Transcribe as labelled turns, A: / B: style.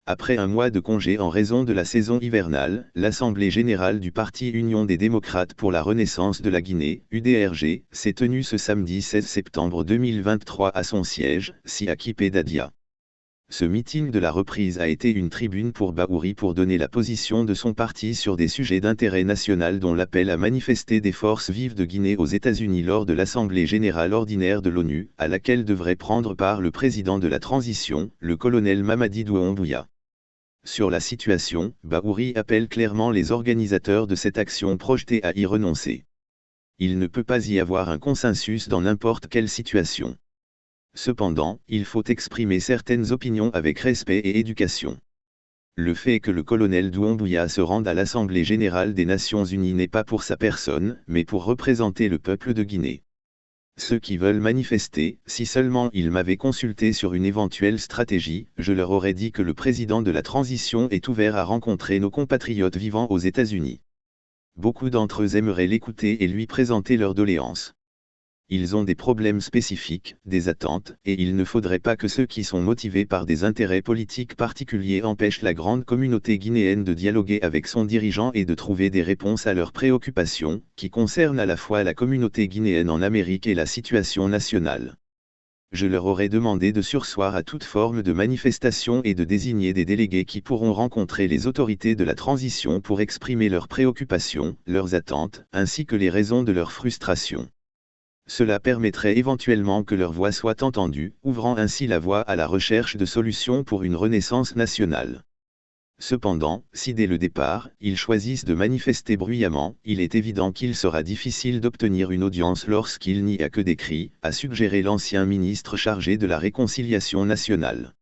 A: Après un mois de congé en raison de la saison hivernale, l'Assemblée générale du Parti Union des démocrates pour la renaissance de la Guinée, UDRG, s'est tenue ce samedi 16 septembre 2023 à son siège, Siakipé Dadia. Ce meeting de la reprise a été une tribune pour Bahouri pour donner la position de son parti sur des sujets d'intérêt national dont l'appel à manifester des forces vives de Guinée aux États-Unis lors de l'Assemblée générale ordinaire de l'ONU, à laquelle devrait prendre part le président de la transition, le colonel Mamadi Doumbouya. Sur la situation, Bahouri appelle clairement les organisateurs de cette action projetée à y renoncer. Il ne peut pas y avoir un consensus dans n'importe quelle situation. Cependant, il faut exprimer certaines opinions avec respect et éducation. Le fait que le colonel Doumbouya se rende à l'Assemblée générale des Nations unies n'est pas pour sa personne, mais pour représenter le peuple de Guinée. Ceux qui veulent manifester, si seulement ils m'avaient consulté sur une éventuelle stratégie, je leur aurais dit que le président de la transition est ouvert à rencontrer nos compatriotes vivant aux États-Unis. Beaucoup d'entre eux aimeraient l'écouter et lui présenter leurs doléances. Ils ont des problèmes spécifiques, des attentes, et il ne faudrait pas que ceux qui sont motivés par des intérêts politiques particuliers empêchent la grande communauté guinéenne de dialoguer avec son dirigeant et de trouver des réponses à leurs préoccupations, qui concernent à la fois la communauté guinéenne en Amérique et la situation nationale. Je leur aurais demandé de surseoir à toute forme de manifestation et de désigner des délégués qui pourront rencontrer les autorités de la transition pour exprimer leurs préoccupations, leurs attentes, ainsi que les raisons de leur frustration. Cela permettrait éventuellement que leur voix soit entendue, ouvrant ainsi la voie à la recherche de solutions pour une renaissance nationale. Cependant, si dès le départ, ils choisissent de manifester bruyamment, il est évident qu'il sera difficile d'obtenir une audience lorsqu'il n'y a que des cris, a suggéré l'ancien ministre chargé de la réconciliation nationale.